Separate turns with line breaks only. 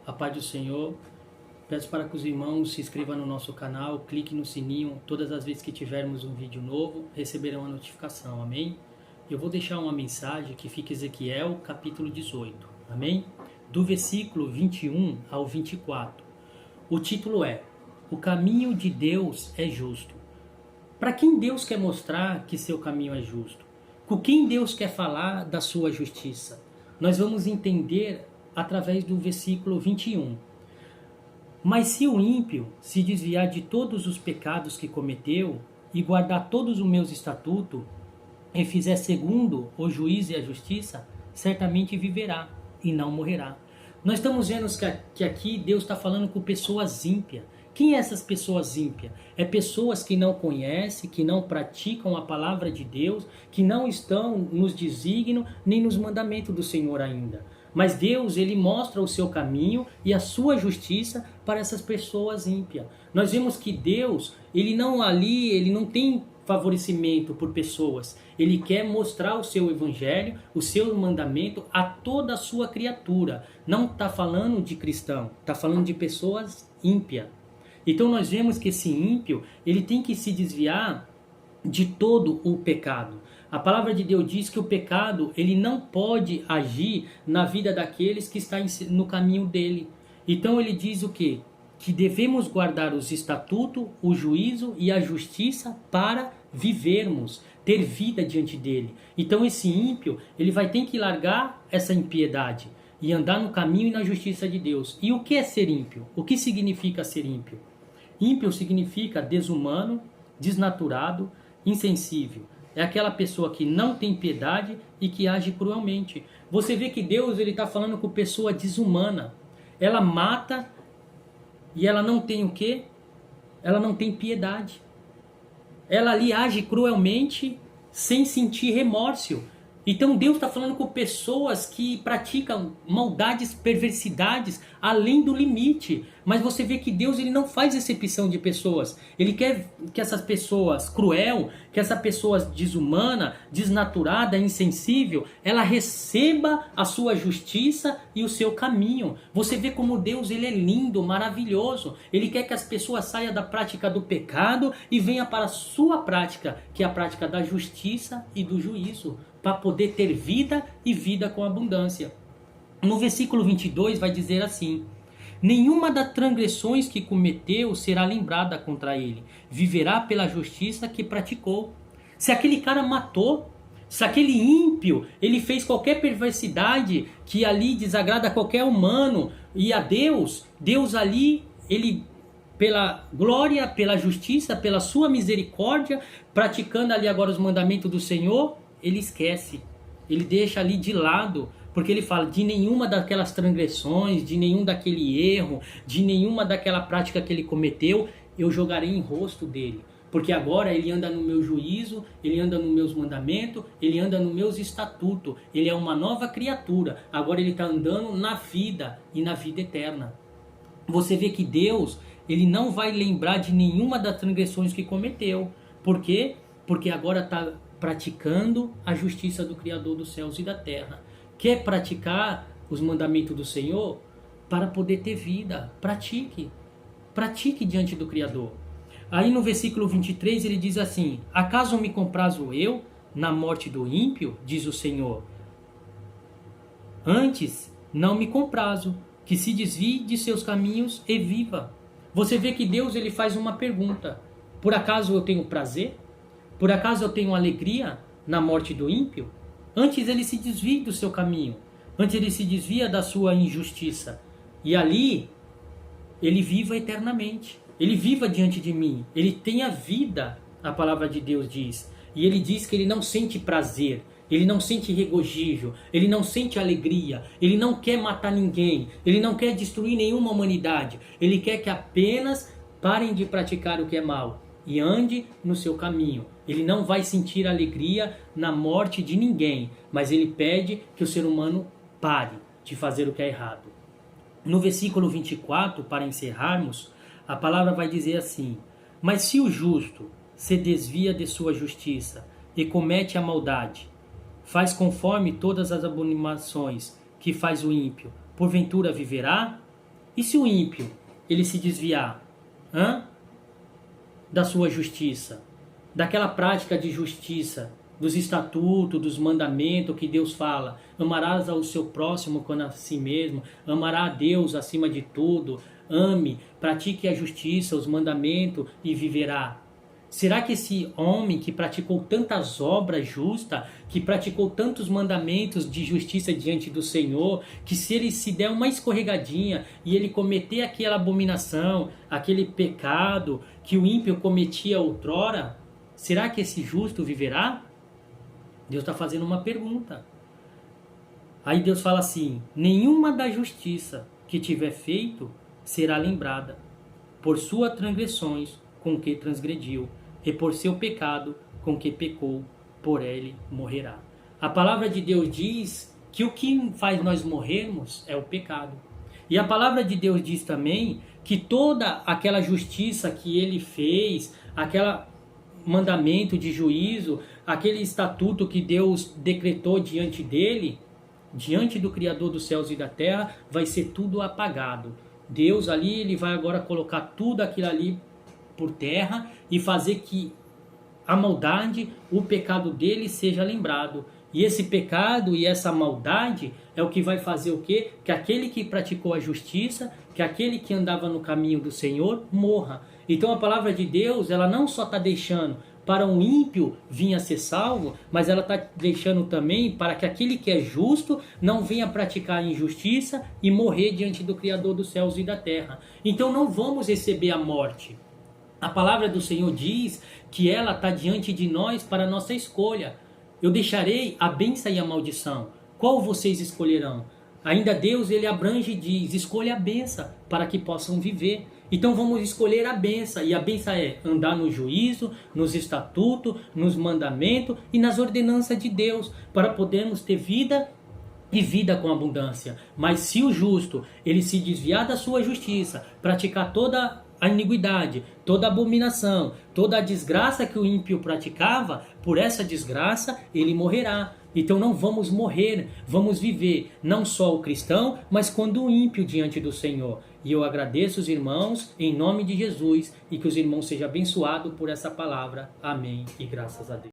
A paz do Senhor. Peço para que os irmãos se inscrevam no nosso canal, clique no sininho, todas as vezes que tivermos um vídeo novo, receberão a notificação, amém? Eu vou deixar uma mensagem que fica Ezequiel, capítulo 18, amém? Do versículo 21 ao 24. O título é: O caminho de Deus é justo. Para quem Deus quer mostrar que seu caminho é justo? Com quem Deus quer falar da sua justiça? Nós vamos entender através do versículo 21. Mas se o ímpio se desviar de todos os pecados que cometeu e guardar todos os meus estatutos e fizer segundo o juízo e a justiça, certamente viverá e não morrerá. Nós estamos vendo que aqui Deus está falando com pessoas ímpias. Quem é essas pessoas ímpias? É pessoas que não conhecem, que não praticam a palavra de Deus, que não estão nos desígnios nem nos mandamentos do Senhor ainda. Mas Deus, ele mostra o seu caminho e a sua justiça para essas pessoas ímpias. Nós vemos que Deus, ele não tem favorecimento por pessoas. Ele quer mostrar o seu evangelho, o seu mandamento a toda a sua criatura. Não está falando de cristão, está falando de pessoas ímpias. Então nós vemos que esse ímpio, ele tem que se desviar de todo o pecado. A palavra de Deus diz que o pecado, ele não pode agir na vida daqueles que estão no caminho dele. Então ele diz o quê? Que devemos guardar os estatutos, o juízo e a justiça para vivermos, ter vida diante dele. Então esse ímpio, ele vai ter que largar essa impiedade e andar no caminho e na justiça de Deus. E o que é ser ímpio? O que significa ser ímpio? Ímpio significa desumano, desnaturado, insensível. É aquela pessoa que não tem piedade e que age cruelmente. Você vê que Deus está falando com pessoa desumana. Ela mata e ela não tem o quê? Ela não tem piedade. Ela ali age cruelmente sem sentir remorso. Então Deus está falando com pessoas que praticam maldades, perversidades além do limite. Mas você vê que Deus, ele não faz exceção de pessoas. Ele quer que essas pessoas cruel, que essa pessoa desumana, desnaturada, insensível, ela receba a sua justiça e o seu caminho. Você vê como Deus, ele é lindo, maravilhoso. Ele quer que as pessoas saiam da prática do pecado e venham para a sua prática, que é a prática da justiça e do juízo, para poder ter vida e vida com abundância. No versículo 22 vai dizer assim: nenhuma das transgressões que cometeu será lembrada contra ele, viverá pela justiça que praticou. Se aquele cara matou, se aquele ímpio, ele fez qualquer perversidade que ali desagrada a qualquer humano e a Deus, Deus ali, ele, pela glória, pela justiça, pela sua misericórdia, praticando ali agora os mandamentos do Senhor, ele esquece, ele deixa ali de lado, porque ele fala: de nenhuma daquelas transgressões, de nenhum daquele erro, de nenhuma daquela prática que ele cometeu, eu jogarei em rosto dele. Porque agora ele anda no meu juízo, ele anda nos meus mandamentos, ele anda nos meus estatutos, ele é uma nova criatura, agora ele está andando na vida e na vida eterna. Você vê que Deus, ele não vai lembrar de nenhuma das transgressões que cometeu. Por quê? Porque agora está praticando a justiça do Criador dos céus e da terra. Quer praticar os mandamentos do Senhor para poder ter vida? Pratique. Pratique diante do Criador. Aí no versículo 23 ele diz assim: acaso me comprazo eu na morte do ímpio? Diz o Senhor. Antes não me comprazo, que se desvie de seus caminhos e viva. Você vê que Deus, ele faz uma pergunta: por acaso eu tenho prazer? Por acaso eu tenho alegria na morte do ímpio? Antes ele se desvia do seu caminho. Antes ele se desvia da sua injustiça. E ali, ele viva eternamente. Ele viva diante de mim. Ele tenha vida, a palavra de Deus diz. E ele diz que ele não sente prazer. Ele não sente regozijo. Ele não sente alegria. Ele não quer matar ninguém. Ele não quer destruir nenhuma humanidade. Ele quer que apenas parem de praticar o que é mal e ande no seu caminho. Ele não vai sentir alegria na morte de ninguém, mas ele pede que o ser humano pare de fazer o que é errado. No versículo 24, para encerrarmos, a palavra vai dizer assim: Mas se o justo se desvia de sua justiça e comete a maldade, faz conforme todas as abominações que faz o ímpio, porventura viverá? E se o ímpio, ele se desviar da sua justiça, daquela prática de justiça, dos estatutos, dos mandamentos que Deus fala, amarás ao seu próximo como a si mesmo, amará a Deus acima de tudo, ame, pratique a justiça, os mandamentos e viverá. Será que esse homem que praticou tantas obras justas, que praticou tantos mandamentos de justiça diante do Senhor, que se ele se der uma escorregadinha e ele cometer aquela abominação, aquele pecado que o ímpio cometia outrora, será que esse justo viverá? Deus está fazendo uma pergunta. Aí Deus fala assim: nenhuma da justiça que tiver feito será lembrada, por suas transgressões com que transgrediu, e por seu pecado com que pecou, por ele morrerá. A palavra de Deus diz que o que faz nós morrermos é o pecado. E a palavra de Deus diz também que toda aquela justiça que ele fez, aquele mandamento de juízo, aquele estatuto que Deus decretou diante dele, diante do Criador dos céus e da terra, vai ser tudo apagado. Deus ali, ele vai agora colocar tudo aquilo ali por terra e fazer que a maldade, o pecado dele seja lembrado. E esse pecado e essa maldade é o que vai fazer o quê? Que aquele que praticou a justiça, que aquele que andava no caminho do Senhor, morra. Então a palavra de Deus, ela não só está deixando para um ímpio vir a ser salvo, mas ela está deixando também para que aquele que é justo não venha praticar a injustiça e morrer diante do Criador dos céus e da terra. Então não vamos receber a morte. A palavra do Senhor diz que ela está diante de nós para a nossa escolha. Eu deixarei a bênção e a maldição. Qual vocês escolherão? Ainda Deus, ele abrange e diz: escolha a bênção para que possam viver. Então vamos escolher a bênção. E a bênção é andar no juízo, nos estatutos, nos mandamentos e nas ordenanças de Deus, para podermos ter vida e vida com abundância. Mas se o justo, ele se desviar da sua justiça, praticar toda a iniquidade, toda a abominação, toda a desgraça que o ímpio praticava, por essa desgraça ele morrerá. Então não vamos morrer, vamos viver, não só o cristão, mas quando o ímpio diante do Senhor. E eu agradeço os irmãos em nome de Jesus e que os irmãos sejam abençoados por essa palavra. Amém e graças a Deus.